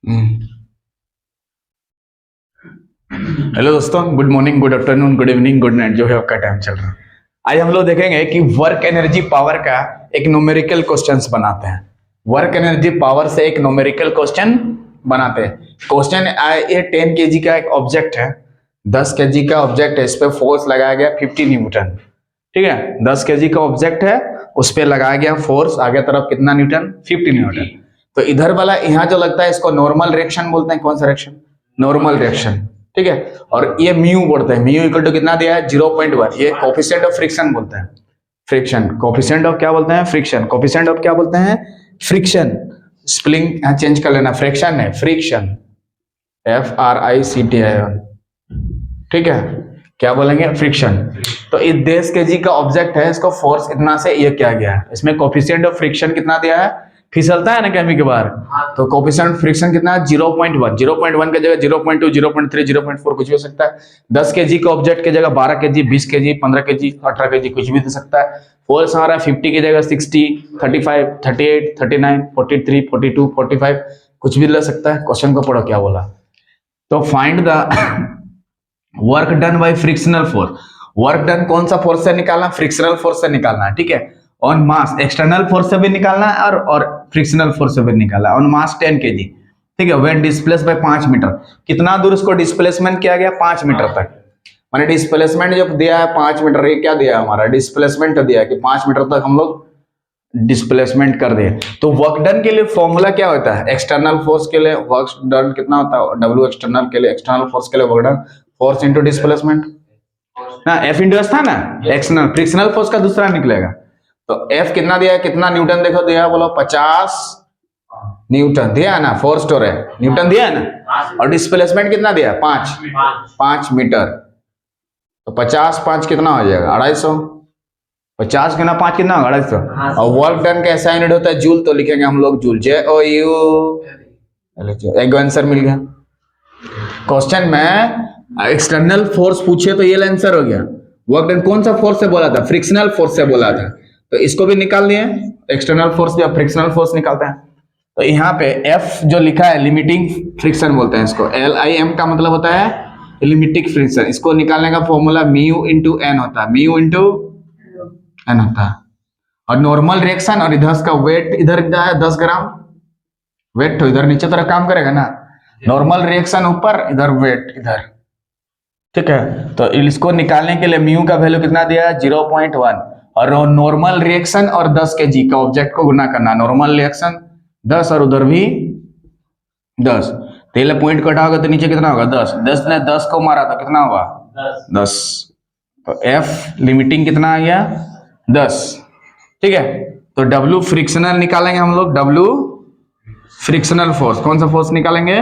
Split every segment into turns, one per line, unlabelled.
Hello दोस्तों, good morning, good afternoon, good evening, good night, जो है आपका टाइम चल रहा है। आज हम लोग देखेंगे कि वर्क एनर्जी पावर का एक न्यूमेरिकल क्वेश्चंस बनाते हैं। वर्क एनर्जी पावर से एक न्यूमेरिकल क्वेश्चन बनाते हैं। क्वेश्चन ये 10 kg का एक ऑब्जेक्ट है, 10 kg का ऑब्जेक्ट है, इस पे फोर्स लगाया गया 50 न्यूटन। ठीक है, 10 kg का ऑब्जेक्ट है, उस पे लगाया गया फोर्स आगे तरफ कितना न्यूटन? 50 न्यूटन। तो इधर वाला यहाँ जो लगता है इसको नॉर्मल रिएक्शन बोलते हैं। कौन सा रिएक्शन? Normal reaction. ठीक है, और ये म्यू बोलते हैं। म्यू इक्वल टू कितना दिया है? 0.1। ये कोफिशिएंट ऑफ फ्रिक्शन बोलते हैं। फ्रिक्शन कोफिशिएंट ऑफ क्या बोलते हैं? फ्रिक्शन। कोफिशिएंट ऑफ क्या बोलते हैं? फ्रिक्शन। स्पेलिंग यहाँ चेंज कर लेना, फ्रिक्शन है, फ्रिक्शन, FRICTION। ठीक है, क्या बोलेंगे? फ्रिक्शन। तो इस 10 kg का ऑब्जेक्ट है, इसको फोर्स इतना से ये किया गया है। इसमें कोफिशिएंट ऑफ फ्रिक्शन कितना दिया है? फिसलता है ना कभी कभार, तो कोफिशिएंट ऑफ फ्रिक्शन कितना है? 0.1। 0.1 की जगह 0.2, 0.3, 0.4 कुछ भी हो सकता है। 10 kg के ऑब्जेक्ट की जगह 12 kg, 20 kg, 15 kg, 18 kg कुछ भी दे सकता है। फोर्स हमारा 50 की जगह 60, 35, 38, 39, 43, 42, 45 कुछ भी ले सकता है। क्वेश्चन को पढ़ो क्या बोला। तो find the work done by frictional force. Work done कौन सा फोर्स से निकालना? फ्रिक्शनल फोर्स से निकालना है। ठीक है, ऑन मास एक्सटर्नल फोर्स से भी निकालना है और फ्रिक्शनल फोर्स से भी निकालना है। On mass 10 kg। ठीक है, वेन डिस्प्लेस बाय 5 मीटर। कितना दूर इसको डिस्प्लेसमेंट किया गया? 5 मीटर तक। माने डिस्प्लेसमेंट जब दिया है 5 मीटर, ये क्या दिया है हमारा? डिस्प्लेसमेंट दिया है कि 5 मीटर तक हम लोग डिस्प्लेसमेंट कर दिए। तो वर्क डन के लिए फॉर्मूला क्या होता है? एक्सटर्नल फोर्स के लिए वर्क डन कितना होता है? W एक्सटर्नल के लिए, एक्सटर्नल फोर्स के लिए work done force into displacement ना, F इंटू S था ना, एक्सटर्नल। फ्रिक्शनल फोर्स का दूसरा निकलेगा। तो F कितना दिया है? कितना न्यूटन देखो दिया है, बोलो 50 न्यूटन दिया है ना। फोर्स स्टोर है, न्यूटन दिया है ना। और डिस्प्लेसमेंट कितना दिया है? 5 मीटर। तो 50 5 कितना हो जाएगा? 250। 50 गुना 5 कितना होगा? 250। और वर्क डन का ऐसा यूनिट होता है जूल, तो लिखेंगे हम लोग जूल, JOU। एक आंसर मिल गया। क्वेश्चन में एक्सटर्नल फोर्स पूछे तो ये आंसर हो गया। वर्क डन कौन सा फोर्स से बोला था? फ्रिक्शनल फोर्स से बोला था, तो इसको भी निकाल दिए। एक्सटर्नल फोर्स भी फ्रिक्शनल फोर्स निकालते हैं। तो यहाँ पे F जो लिखा है लिमिटिंग फ्रिक्शन बोलते हैं इसको। LIM का मतलब होता है लिमिटिंग फ्रिक्शन। इसको निकालने का फॉर्मूला म्यू इंटू एन होता है, म्यू इंटू एन होता है। और नॉर्मल रिएक्शन और इधर का वेट इधर है 10 ग्राम वेट, तो इधर नीचे तरह काम करेगा ना। नॉर्मल रिएक्शन ऊपर, इधर वेट इधर। ठीक है, तो इसको निकालने के लिए म्यू का वैल्यू कितना दिया है? 0.1। और नॉर्मल रिएक्शन और 10 kg का ऑब्जेक्ट को गुना करना। नॉर्मल रिएक्शन 10 और उधर भी 10। तेल पॉइंट कटा होगा तो नीचे कितना होगा? 10। 10 ने 10 को मारा तो कितना होगा? 10। तो F लिमिटिंग कितना आ गया? 10। ठीक है, तो W फ्रिक्शनल निकालेंगे हम लोग। W फ्रिक्शनल फोर्स, कौन सा फोर्स निकालेंगे?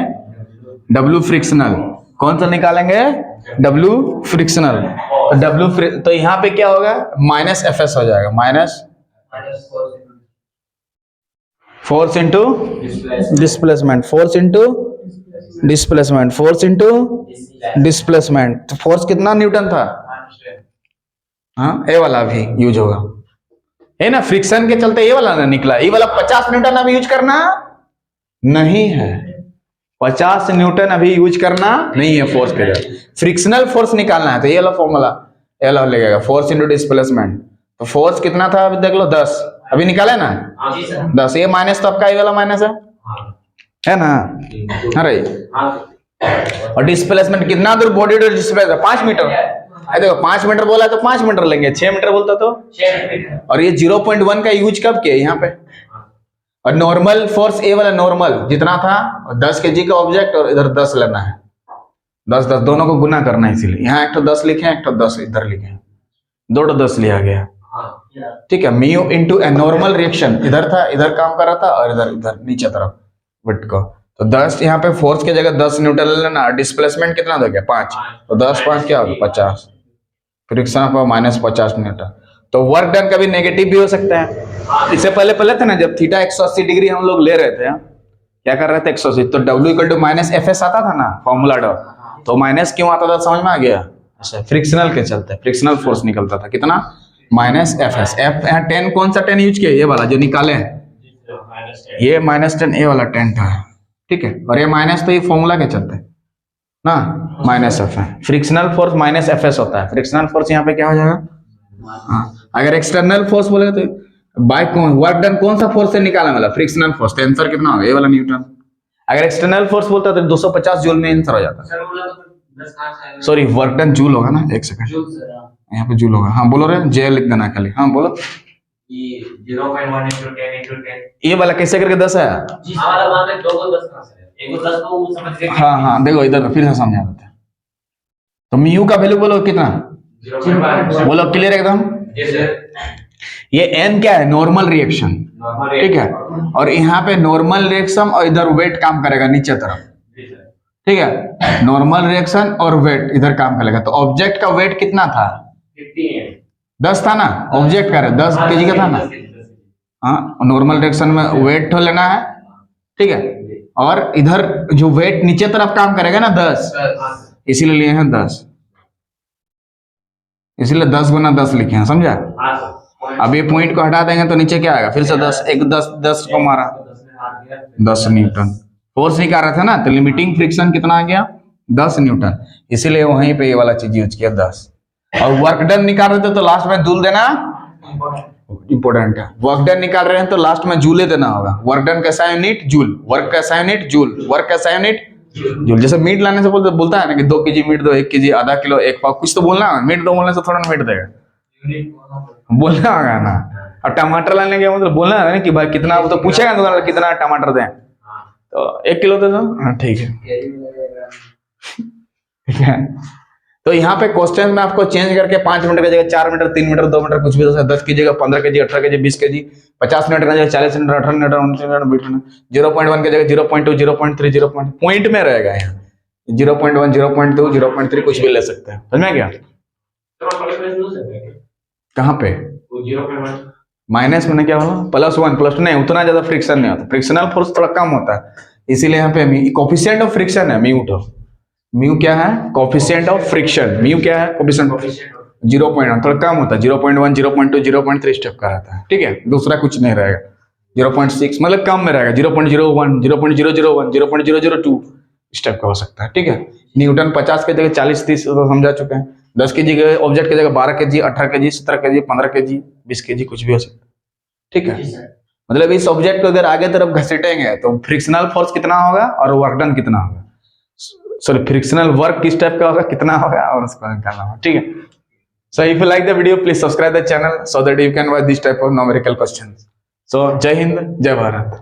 W frictional. कौन सा निकालेंगे? W frictional. तो W तो यहाँ पे क्या होगा? माइनस FS हो जाएगा, minus force into displacement, force into displacement, force into displacement. तो फोर्स कितना न्यूटन था? हाँ, ये वाला भी यूज होगा है ना। फ्रिक्शन के चलते ये वाला ना निकला। ये वाला 50 न्यूटन अभी यूज करना नहीं है। 50 न्यूटन अभी यूज करना नहीं है फोर्स के लिए। फ्रिक्शनल फोर्स निकालना है तो ये वाला फॉर्मूला ये वाला लगेगा, फोर्स इंटू डिस्प्लेसमेंट। तो फोर्स कितना था अभी देख लो? 10 अभी निकाले ना, 10। ये माइनस तो आपका ये वाला माइनस है ना। अरे और डिस्प्लेसमेंट कितना दूर बॉडी टू डिस्प्लेसमेंट? 5 मीटर। देखो 5 मीटर बोला तो 5 मीटर लेंगे, 6 मीटर बोलता तो 6 मीटर। और ये 0.1 का यूज कब किया? यहाँ पे। और नॉर्मल फोर्स ए वाला नॉर्मल जितना था 10 kg का ऑब्जेक्ट, और इधर 10 लेना है। 10 10 दोनों को गुना करना है, इसीलिए यहाँ एक तो 10 लिखे, एक तो 10 इधर लिखे, 2 10 लिया गया। ठीक है, mu into n. Normal reaction इधर था, इधर काम कर रहा था, और इधर इधर नीचे तरफ वेट को। तो 10 यहाँ पे फोर्स की जगह 10 न्यूटन ले लेना। डिस्प्लेसमेंट कितना दो गया? 5। तो 10 5 क्या होगा? 50। फ्रिक्शन पर माइनस 50 न्यूटन। तो वर्क डन कभी नेगेटिव भी हो सकता है। इससे पहले था ना, जब थीटा 180 डिग्री हम लोग ले रहे थे, क्या कर रहे थे? 180, तो W equal to minus FS आता था ना फॉर्मूला डॉट। तो माइनस क्यों आता था समझ में आ गया? अच्छा, फ्रिक्शनल के चलते फ्रिक्शनल फोर्स निकलता था कितना? Minus FS। F 10 कौन सा 10 यूज किया? ये वाला जो निकाले हैं, ये -10 ये वाला 10 था। ठीक है, और ये माइनस तो ये फॉर्मूला के चलते हैं ना, माइनस एफ है, frictional force minus F S होता है, फ्रिक्शनल फोर्स यहाँ पे क्या हो जाएगा, हाँ, अगर एक्सटर्नल फोर्स बोलेगा तो बाय कौन वर्क डन कौन सा फोर्स से निकाला मतलब फ्रिक्शनल फोर्स, तो आंसर कितना होगा, ये वाला न्यूटन। अगर एक्सटर्नल फोर्स बोलता तो 250 जूल में आंसर हो जाता। सॉरी वर्क डन जूल होगा ना, एक सेकंड यहाँ पे जूल होगा, हाँ बोलो रे, जे लिख देना खाली, हाँ बोलो।
0.1 into 10 into 10
ये वाला कैसे करके 10 है,
वाला बात है, 2 को 10 कहां से है, एक को 10 को वो समझ गए।
हाँ हाँ देखो इधर फिर से समझा देते हैं। तो म्यू का वैल्यू बोलो कितना,
0.5
बोलो क्लियर एकदम। ये एन क्या है, नॉर्मल रिएक्शन, ठीक है, और यहाँ पे नॉर्मल रिएक्शन और इधर वेट काम करेगा नीचे तरफ, ठीक है, नॉर्मल रिएक्शन और वेट इधर काम करेगा। तो ऑब्जेक्ट का वेट कितना था, 10 था ना, ऑब्जेक्ट का 10 केजी का था ना, हाँ, नॉर्मल रिएक्शन में वेट तो लेना है, ठीक है, और इधर जो वेट नीचे तरफ काम करेगा ना 10, इसीलिए लिए हैं 10, इसीलिए 10 गुना 10 लिखे हैं, समझा। अब ये पॉइंट को हटा देंगे तो नीचे क्या आएगा, फिर से 10, एक 10 को मारा 10 न्यूटन फोर्स निकाल रहा था ना, तो लिमिटिंग फ्रिक्शन कितना आ गया 10 न्यूटन, इसीलिए वहीं पे ये वाला चीज यूज किया 10। और वर्क डन निकाल रहे थे तो लास्ट में जूल देना इंपॉर्टेंट है, वर्क डन निकाल रहे हैं तो लास्ट में जूले देना होगा। वर्क डन कैसा यूनिट जूल, वर्क कैसा यूनिट जूल, वर्क कैसा यूनिट जूल। जैसे मीट लाने से बोलता है ना कि 2 केजी मीट दो, 1 केजी, आधा किलो, 1 पाव, कुछ तो बोलना है, मीट दो बोलने से थोड़ा मीट देगा, बोलना होगा ना। और टमाटर लाने के मतलब बोलना है ना कि भाई कितना, वो तो पूछेगा दुकान वाला कितना टमाटर दें, तो 1 किलो दे दो, हाँ ठीक है, ठीक है। तो यहाँ पे क्वेश्चन में आपको चेंज करके 5 मीटर की जगह 4 मीटर, 3 मीटर, 2 मीटर कुछ भी, 10 की जगह 15 केजी, 18 केजी, 20 केजी, 50 मिनट की जगह 40 मिनट, 18 मिनट, 19 मिनट, 20 मिनट, 0.1 की जगह 0.2, 0.3, 0. पॉइंट में रहेगा यहाँ 0.1, 0.2, 0.3 कुछ भी ले सकते हैं, समझ में क्या। कहाँ पे माइनस में क्या होगा, +1, +2 नहीं, उतना ज्यादा फ्रिक्शन नहीं होता, फ्रिक्शनल फोर्स थोड़ा कम होता है, इसीलिए यहाँ पे कोफिशिएंट ऑफ फ्रिक्शन है म्यू। तो म्यू क्या है, कोफिशिएंट ऑफ फ्रिक्शन, म्यू क्या है, कोफिशिएंट ऑफ 0.1, थोड़ा कम होता है, 0.1, 0.2, 0.3 स्टेप का रहता है, ठीक है, दूसरा कुछ नहीं रहेगा, 0.6 मतलब कम में रहेगा, 0.01, 0.001, 0.002 स्टेप का हो सकता है, ठीक है। न्यूटन 50 की जगह 40, 30 तो समझा चुके हैं, 10 की जगह ऑब्जेक्ट की जगह 12 KG, 18 KG, 17 KG, 15 KG, 20 KG कुछ भी हो सकता है, ठीक है। मतलब इस ऑब्जेक्ट को अगर आगे तरफ घसीटेंगे तो फ्रिक्शनल फोर्स कितना होगा और वर्क डन कितना होगा, सॉरी फ्रिक्शनल वर्क किस टाइप का होगा, कितना होगा, और उसको निकालना होगा, ठीक है। So if you like the video please subscribe the channel so that you can watch this type of numerical questions. So जय हिंद, जय भारत।